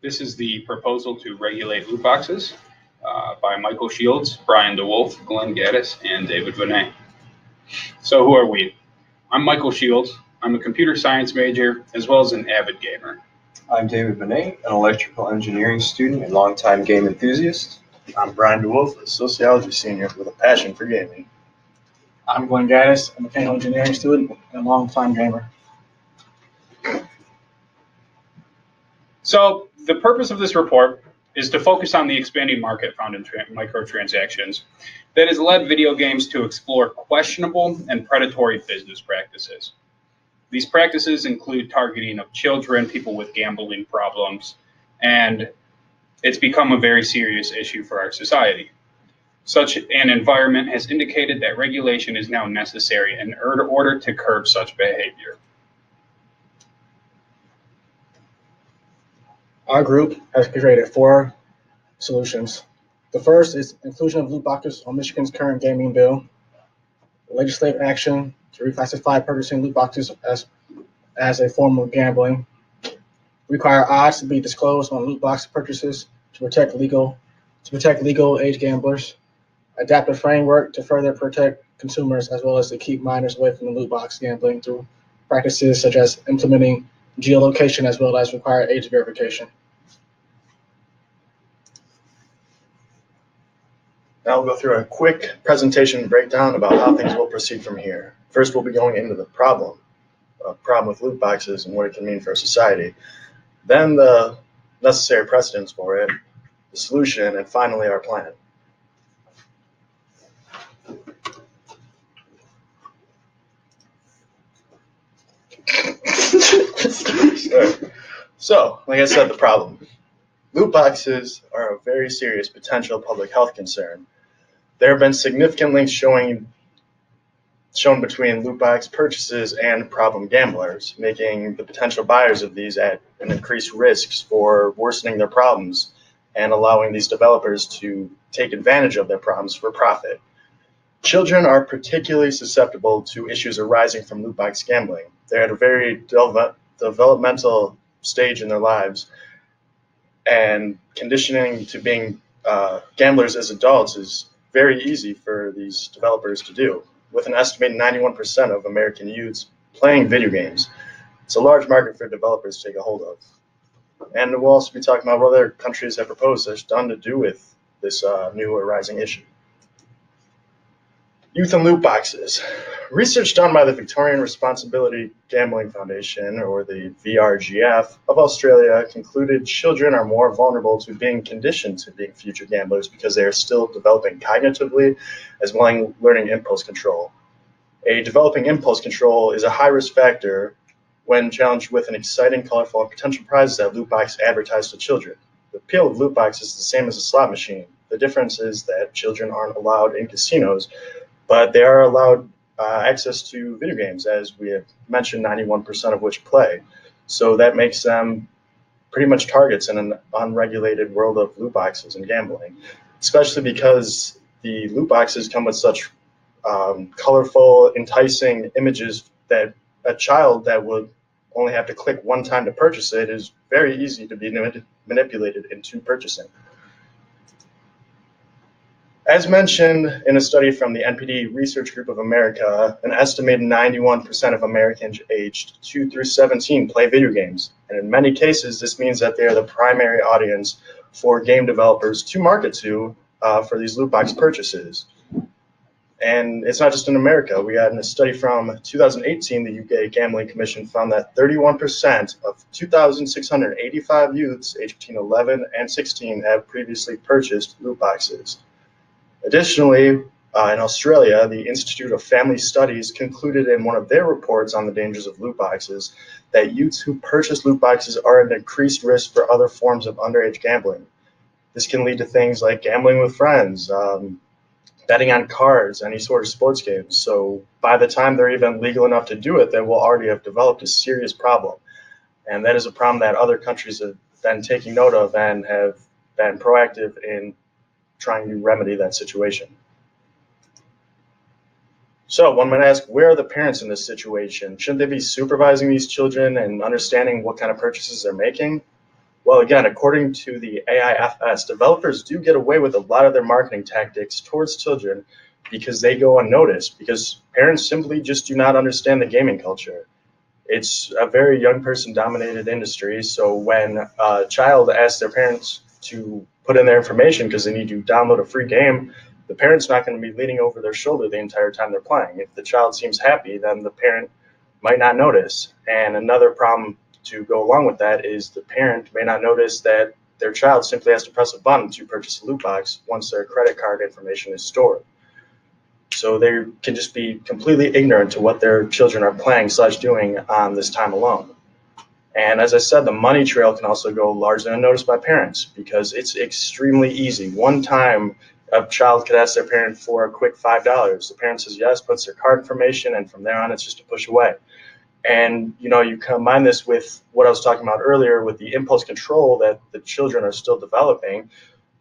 This is the proposal to regulate loot boxes by Michael Shields, Brian DeWolf, Glenn Gaddis, and David Vinay. So who are we? I'm Michael Shields. I'm a computer science major as well as an avid gamer. I'm David Vinay, an electrical engineering student and longtime game enthusiast. I'm Brian DeWolf, a sociology senior with a passion for gaming. I'm Glenn Gaddis, a mechanical engineering student and a longtime gamer. So the purpose of this report is to focus on the expanding market found in microtransactions that has led video games to explore questionable and predatory business practices. These practices include targeting of children, people with gambling problems, and it's become a very serious issue for our society. Such an environment has indicated that regulation is now necessary in order to curb such behavior. Our group has created 4 solutions. The first is inclusion of loot boxes on Michigan's current gaming bill, legislative action to reclassify purchasing loot boxes as a form of gambling, require odds to be disclosed on loot box purchases to protect legal age gamblers, adapt a framework to further protect consumers as well as to keep minors away from the loot box gambling through practices such as implementing geolocation as well as require age verification. Now we'll go through a quick presentation breakdown about how things will proceed from here. First, we'll be going into the problem with loot boxes and what it can mean for society. Then the necessary precedents for it, the solution, and finally our plan. So, like I said, the problem. Loot boxes are a very serious potential public health concern. There have been significant links shown between loot box purchases and problem gamblers, making the potential buyers of these at an increased risks for worsening their problems and allowing these developers to take advantage of their problems for profit. Children are particularly susceptible to issues arising from loot box gambling. They're at a very developmental stage in their lives, and conditioning to being gamblers as adults is very easy for these developers to do. With an estimated 91% of American youths playing video games, it's a large market for developers to take a hold of. And we'll also be talking about what other countries have proposed that's done to do with this new arising issue. Youth and loot boxes. Research done by the Victorian Responsibility Gambling Foundation, or the VRGF, of Australia concluded children are more vulnerable to being conditioned to being future gamblers because they are still developing cognitively as well as learning impulse control. A developing impulse control is a high-risk factor when challenged with an exciting, colorful, and potential prizes that loot box advertise to children. The appeal of loot boxes is the same as a slot machine. The difference is that children aren't allowed in casinos, but they are allowed access to video games, as we have mentioned, 91% of which play. So that makes them pretty much targets in an unregulated world of loot boxes and gambling, especially because the loot boxes come with such colorful, enticing images that a child that would only have to click one time to purchase it is very easy to be manipulated into purchasing. As mentioned in a study from the NPD Research Group of America, an estimated 91% of Americans aged 2 through 17 play video games. And in many cases, this means that they are the primary audience for game developers to market to for these loot box purchases. And it's not just in America. We had in a study from 2018, the UK Gambling Commission found that 31% of 2,685 youths aged between 11 and 16 have previously purchased loot boxes. Additionally, in Australia, the Institute of Family Studies concluded in one of their reports on the dangers of loot boxes that youths who purchase loot boxes are at increased risk for other forms of underage gambling. This can lead to things like gambling with friends, betting on cards, any sort of sports games. So by the time they're even legal enough to do it, they will already have developed a serious problem. And that is a problem that other countries have been taking note of and have been proactive in trying to remedy that situation. So one might ask, where are the parents in this situation? Shouldn't they be supervising these children and understanding what kind of purchases they're making? Well, again, according to the AIFS, developers do get away with a lot of their marketing tactics towards children because they go unnoticed, because parents simply just do not understand the gaming culture. It's a very young person dominated industry, so when a child asks their parents to put in their information because they need to download a free game, the parent's not going to be leaning over their shoulder the entire time they're playing. If the child seems happy, then the parent might not notice. And another problem to go along with that is the parent may not notice that their child simply has to press a button to purchase a loot box once their credit card information is stored. So they can just be completely ignorant to what their children are playing / doing on this time alone. And as I said, the money trail can also go largely unnoticed by parents because it's extremely easy. One time, a child could ask their parent for a quick $5. The parent says yes, puts their card information, and from there on, it's just a push away. And you combine this with what I was talking about earlier with the impulse control that the children are still developing.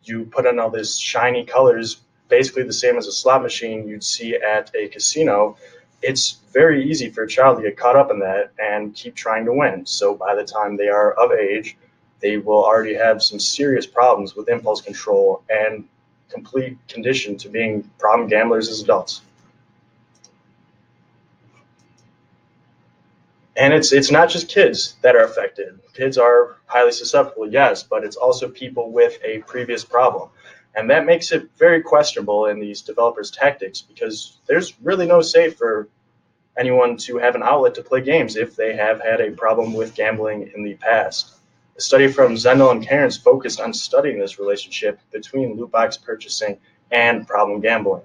You put in all these shiny colors, basically the same as a slot machine you'd see at a casino. It's very easy for a child to get caught up in that and keep trying to win. So by the time they are of age, they will already have some serious problems with impulse control and complete condition to being problem gamblers as adults. And it's not just kids that are affected. Kids are highly susceptible, yes, but it's also people with a previous problem. And that makes it very questionable in these developers' tactics because there's really no safe for anyone to have an outlet to play games if they have had a problem with gambling in the past. A study from Zendel and Cairns focused on studying this relationship between loot box purchasing and problem gambling.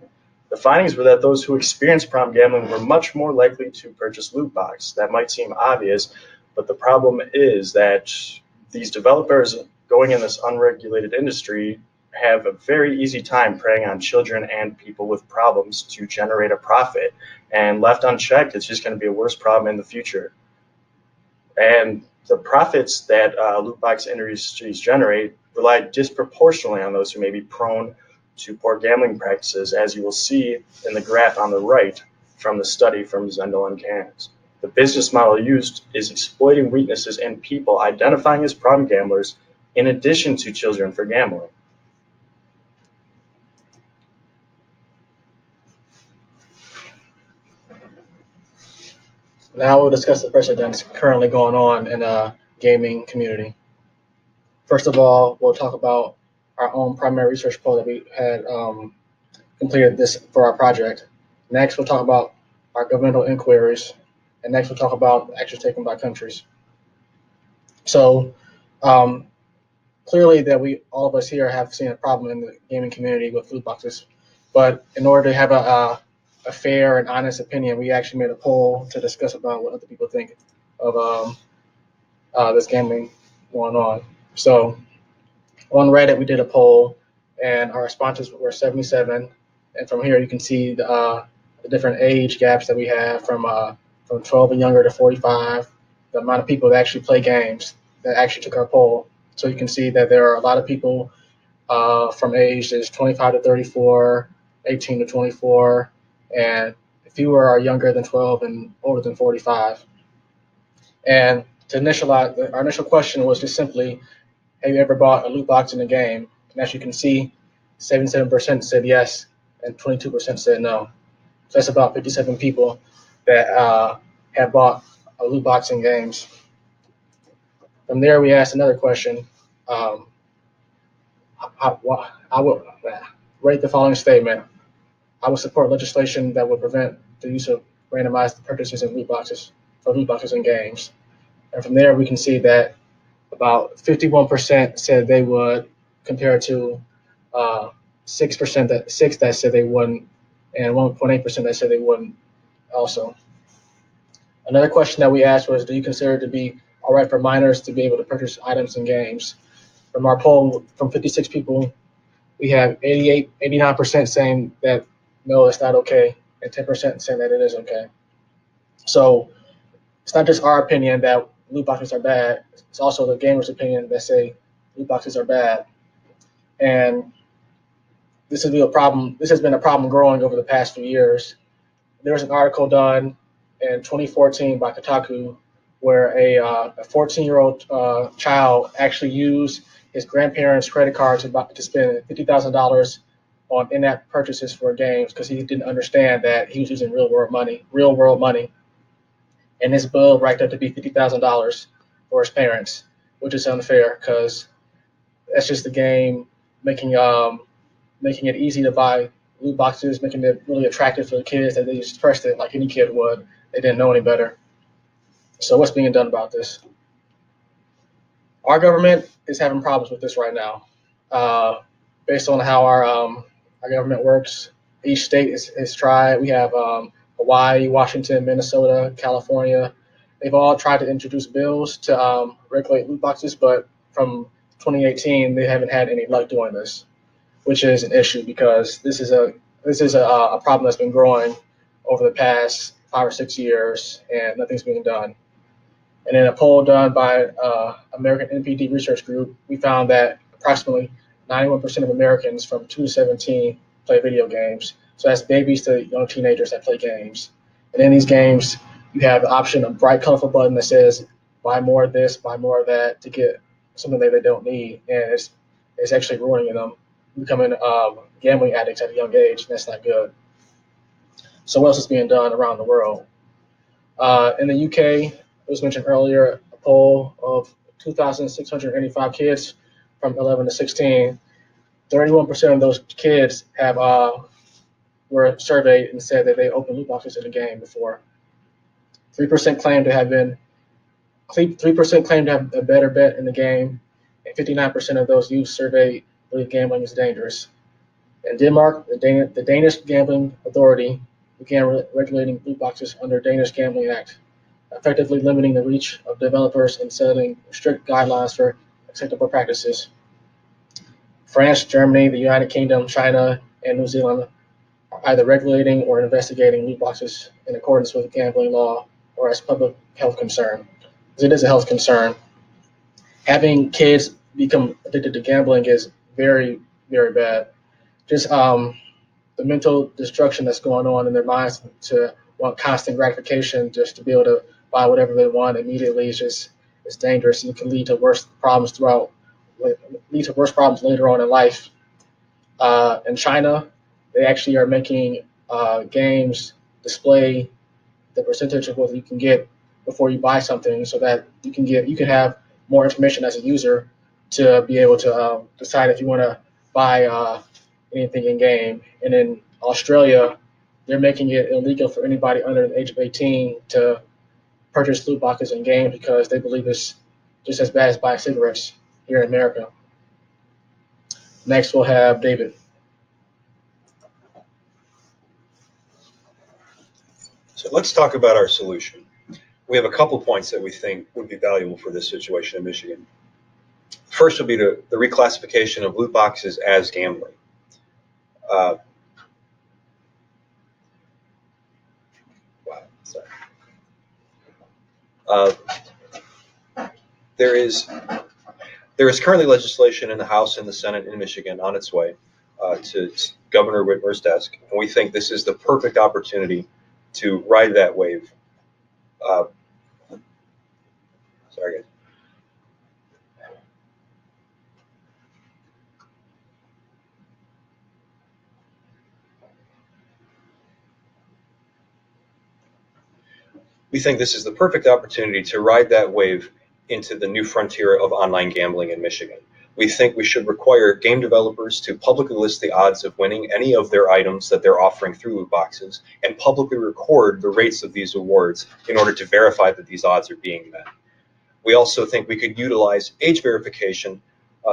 The findings were that those who experienced problem gambling were much more likely to purchase loot box. That might seem obvious, but the problem is that these developers going in this unregulated industry have a very easy time preying on children and people with problems to generate a profit. And left unchecked, it's just going to be a worse problem in the future. And the profits that loot box industries generate rely disproportionately on those who may be prone to poor gambling practices, as you will see in the graph on the right from the study from Zendel and Cairns. The business model used is exploiting weaknesses in people identifying as problem gamblers in addition to children for gambling. Now we'll discuss the precedents currently going on in the gaming community. First of all, we'll talk about our own primary research poll that we had completed this for our project. Next, we'll talk about our governmental inquiries. And next, we'll talk about actions taken by countries. So clearly that all of us here have seen a problem in the gaming community with loot boxes. But in order to have a fair and honest opinion, we actually made a poll to discuss about what other people think of this gambling going on. So on Reddit, we did a poll, and our responses were 77. And from here, you can see the different age gaps that we have from 12 and younger to 45, the amount of people that actually play games that actually took our poll. So you can see that there are a lot of people from ages 25 to 34, 18 to 24, and fewer are younger than 12 and older than 45. And to initialize, our initial question was just simply, have you ever bought a loot box in a game? And as you can see, 77% said yes, and 22% said no. So that's about 57 people that have bought a loot box in games. From there, we asked another question. I would rate the following statement. I would support legislation that would prevent the use of randomized purchases of loot boxes in games. And from there, we can see that about 51% said they would, compared to 6% that said they wouldn't, and 1.8% that said they wouldn't also. Another question that we asked was, do you consider it to be all right for minors to be able to purchase items in games? From our poll, from 56 people, we have 89% saying that no, it's not okay, and 10% saying that it is okay. So it's not just our opinion that loot boxes are bad, it's also the gamers' opinion that say loot boxes are bad. And this has been a problem growing over the past few years. There was an article done in 2014 by Kotaku where a 14-year-old child actually used his grandparents' credit card to spend $50,000 on in-app purchases for games because he didn't understand that he was using real world money, and his bill racked up to be $50,000 for his parents, which is unfair because that's just the game making it easy to buy loot boxes, making it really attractive for the kids that they just pressed it like any kid would. They didn't know any better. So what's being done about this? Our government is having problems with this right now. Based on how our government works, each state is tried. We have Hawaii, Washington, Minnesota, California. They've all tried to introduce bills to regulate loot boxes, but from 2018, they haven't had any luck doing this, which is an issue because this is a problem that's been growing over the past 5 or 6 years, and nothing's being done. And in a poll done by American NPD Research Group, we found that approximately 91% of Americans from 2 to 17 play video games. So that's babies to young teenagers that play games. And in these games, you have the option, a bright, colorful button that says, buy more of this, buy more of that to get something that they don't need. And it's actually ruining them, becoming gambling addicts at a young age, and that's not good. So what else is being done around the world? In the UK, it was mentioned earlier, a poll of 2,685 kids from 11 to 16. 31% of those kids were surveyed and said that they opened loot boxes in the game before. 3% claimed to have a better bet in the game, and 59% of those youth surveyed believe gambling is dangerous. In Denmark, the Danish Gambling Authority began regulating loot boxes under Danish Gambling Act, effectively limiting the reach of developers and setting strict guidelines for acceptable practices. France, Germany, the United Kingdom, China, and New Zealand are either regulating or investigating loot boxes in accordance with gambling law or as public health concern. Because it is a health concern. Having kids become addicted to gambling is very, very bad. Just the mental destruction that's going on in their minds to want constant gratification just to be able to buy whatever they want immediately it's dangerous, and it can lead to worse problems later on in life. In China, they actually are making games display the percentage of what you can get before you buy something, so that you can have more information as a user to be able to decide if you want to buy anything in game. And in Australia, they're making it illegal for anybody under the age of 18 to purchase loot boxes in games because they believe it's just as bad as buying cigarettes here in America. Next, we'll have David. So let's talk about our solution. We have a couple points that we think would be valuable for this situation in Michigan. First would be the reclassification of loot boxes as gambling. There is currently legislation in the House and the Senate in Michigan on its way to Governor Whitmer's desk, and we think this is the perfect opportunity to ride that wave. Sorry, guys. We think this is the perfect opportunity to ride that wave into the new frontier of online gambling in Michigan. We think we should require game developers to publicly list the odds of winning any of their items that they're offering through loot boxes and publicly record the rates of these awards in order to verify that these odds are being met. We also think we could utilize age verification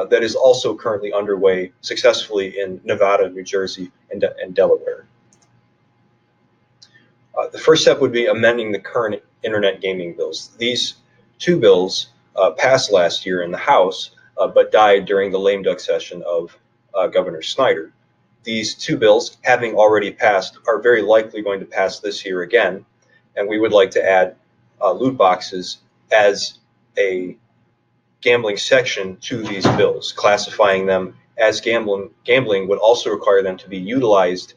that is also currently underway successfully in Nevada, New Jersey, and Delaware. The first step would be amending the current internet gaming bills. These two bills passed last year in the House, but died during the lame duck session of Governor Snyder. These two bills, having already passed, are very likely going to pass this year again, and we would like to add loot boxes as a gambling section to these bills. Classifying them as gambling would also require them to be utilized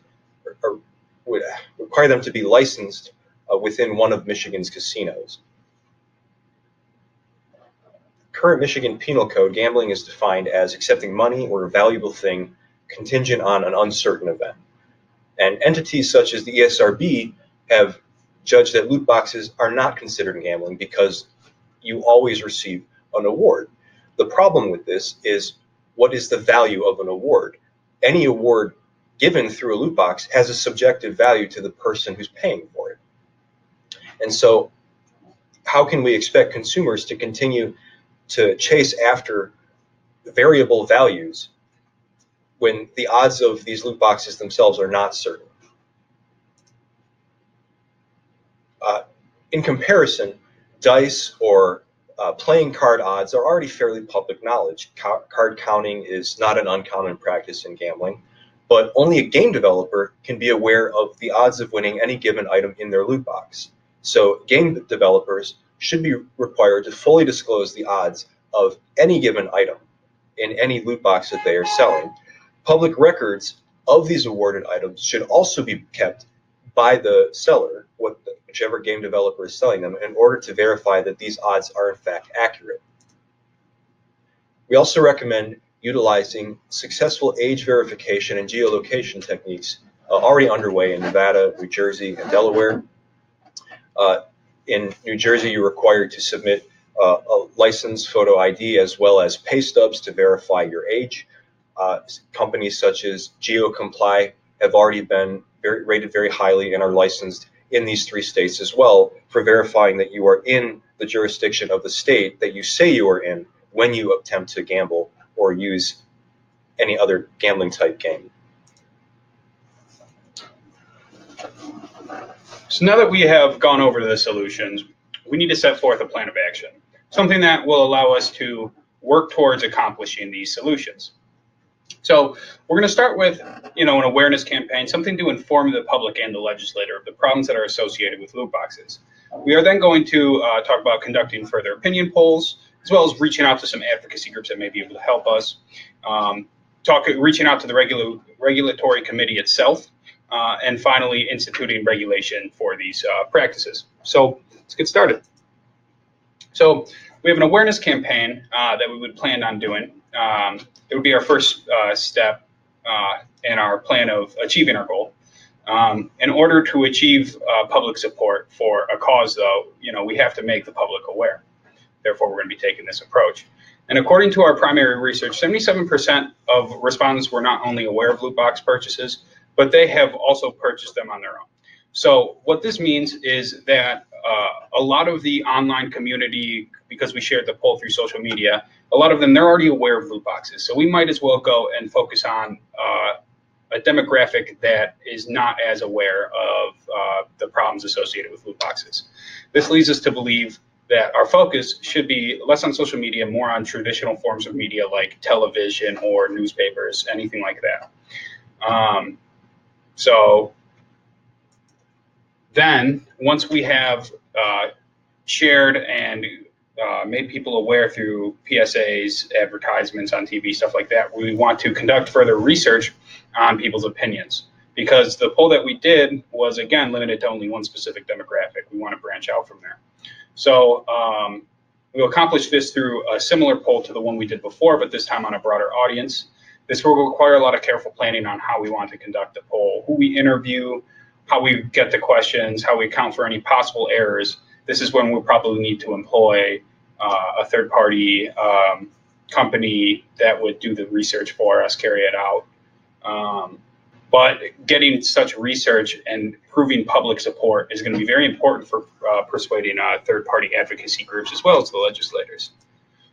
or would require them to be licensed within one of Michigan's casinos. current Michigan Penal Code, gambling is defined as accepting money or a valuable thing contingent on an uncertain event. And entities such as the ESRB have judged that loot boxes are not considered gambling because you always receive an award. The problem with this is, what is the value of an award? Any award given through a loot box has a subjective value to the person who's paying for it. And so how can we expect consumers to continue to chase after variable values when the odds of these loot boxes themselves are not certain? In comparison, dice or playing card odds are already fairly public knowledge. Card counting is not an uncommon practice in gambling, but only a game developer can be aware of the odds of winning any given item in their loot box. So game developers should be required to fully disclose the odds of any given item in any loot box that they are selling. Public records of these awarded items should also be kept by the seller, whichever game developer is selling them, in order to verify that these odds are in fact accurate. We also recommend utilizing successful age verification and geolocation techniques already underway in Nevada, New Jersey, and Delaware. In New Jersey, you're required to submit a license photo ID as well as pay stubs to verify your age. Companies such as GeoComply have already been rated very highly and are licensed in these 3 states as well for verifying that you are in the jurisdiction of the state that you say you are in when you attempt to gamble or use any other gambling type game. So now that we have gone over the solutions, we need to set forth a plan of action, something that will allow us to work towards accomplishing these solutions. So we're going to start with, an awareness campaign, something to inform the public and the legislator of the problems that are associated with loot boxes. We are then going to talk about conducting further opinion polls, as well as reaching out to some advocacy groups that may be able to help us, reaching out to the regulatory committee itself, and finally instituting regulation for these practices. So let's get started. So we have an awareness campaign that we would plan on doing. It would be our first step in our plan of achieving our goal. In order to achieve public support for a cause, though, we have to make the public aware. Therefore, we're going to be taking this approach. And according to our primary research, 77% of respondents were not only aware of loot box purchases, but they have also purchased them on their own. So what this means is that a lot of the online community, because we shared the poll through social media, a lot of them, they're already aware of loot boxes. So we might as well go and focus on a demographic that is not as aware of the problems associated with loot boxes. This leads us to believe that our focus should be less on social media, more on traditional forms of media like television or newspapers, anything like that. So then, once we have shared and made people aware through PSAs, advertisements on TV, stuff like that, we want to conduct further research on people's opinions. Because the poll that we did was, again, limited to only one specific demographic. We want to branch out from there. So we'll accomplish this through a similar poll to the one we did before, but this time on a broader audience. This will require a lot of careful planning on how we want to conduct the poll, who we interview, how we get the questions, how we account for any possible errors. This is when we'll probably need to employ a third-party company that would do the research for us, carry it out. But getting such research and proving public support is going to be very important for persuading third-party advocacy groups as well as the legislators.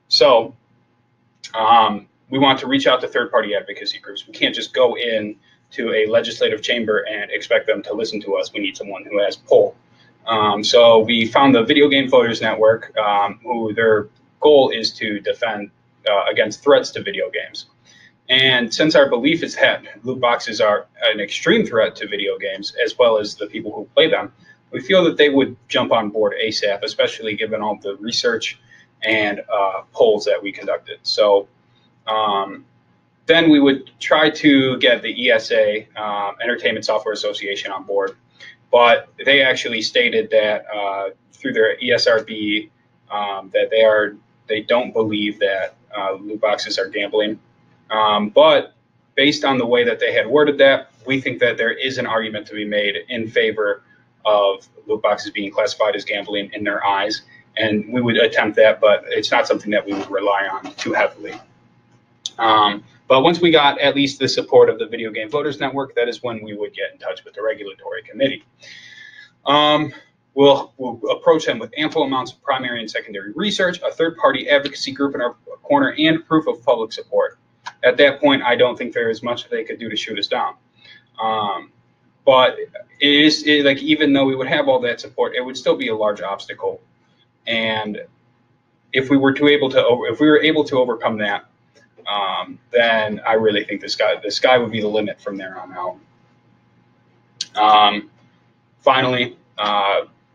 So we want to reach out to third-party advocacy groups. We can't just go in to a legislative chamber and expect them to listen to us. We need someone who has pull. So we found the Video Game Voters Network, who their goal is to defend against threats to video games. And since our belief is that loot boxes are an extreme threat to video games, as well as the people who play them, we feel that they would jump on board ASAP, especially given all the research and polls that we conducted. So then we would try to get the ESA, Entertainment Software Association, on board. But they actually stated that through their ESRB, that they are they don't believe that loot boxes are gambling. But based on the way that they had worded that, we think that there is an argument to be made in favor of loot boxes being classified as gambling in their eyes. And we would attempt that, but it's not something that we would rely on too heavily. But once we got at least the support of the Video Game Voters Network, that is when we would get in touch with the regulatory committee. We'll approach them with ample amounts of primary and secondary research, a third-party advocacy group in our corner, and proof of public support. At that point, I don't think there is much they could do to shoot us down. But even though we would have all that support, it would still be a large obstacle. And if we were able to overcome that, then I really think the sky would be the limit from there on out. Finally,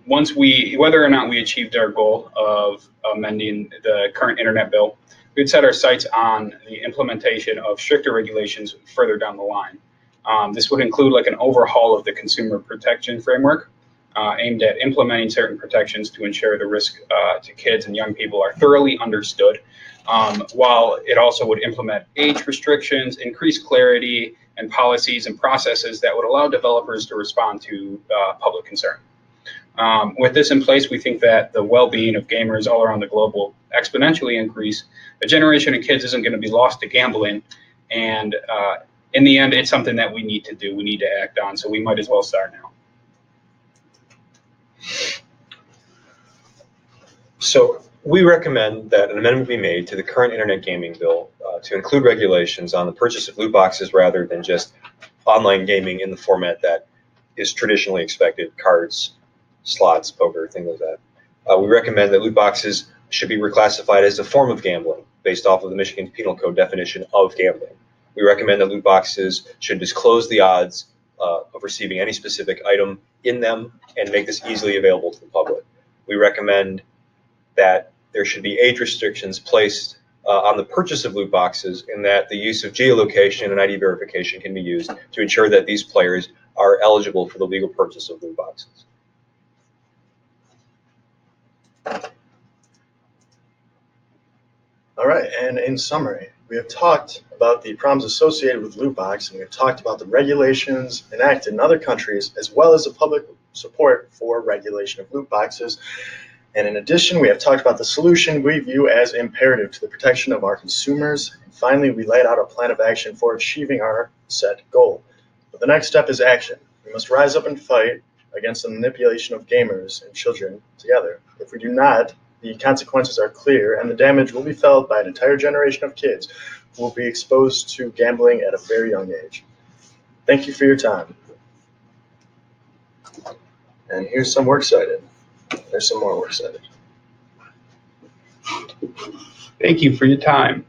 whether or not we achieved our goal of amending the current internet bill, we'd set our sights on the implementation of stricter regulations further down the line. This would include like an overhaul of the consumer protection framework, aimed at implementing certain protections to ensure the risk to kids and young people are thoroughly understood, while it also would implement age restrictions, increase clarity, and policies and processes that would allow developers to respond to public concern. With this in place, we think that the well-being of gamers all around the globe will exponentially increase. A generation of kids isn't going to be lost to gambling, and in the end, it's something that we need to do. We need to act on, so we might as well start now. So we recommend that an amendment be made to the current internet gaming bill to include regulations on the purchase of loot boxes rather than just online gaming in the format that is traditionally expected: cards, slots, poker, things like that. We recommend that loot boxes should be reclassified as a form of gambling based off of the Michigan Penal Code definition of gambling. We recommend that loot boxes should disclose the odds of receiving any specific item in them and make this easily available to the public. We recommend that there should be age restrictions placed on the purchase of loot boxes, and that the use of geolocation and ID verification can be used to ensure that these players are eligible for the legal purchase of loot boxes. All right, and in summary, we have talked about the problems associated with loot box, and we have talked about the regulations enacted in other countries, as well as the public support for regulation of loot boxes. And in addition, we have talked about the solution we view as imperative to the protection of our consumers. And finally, we laid out a plan of action for achieving our set goal. But the next step is action. We must rise up and fight against the manipulation of gamers and children together. If we do not, the consequences are clear, and the damage will be felt by an entire generation of kids who will be exposed to gambling at a very young age. Thank you for your time. And here's some works cited. There's some more works cited. Thank you for your time.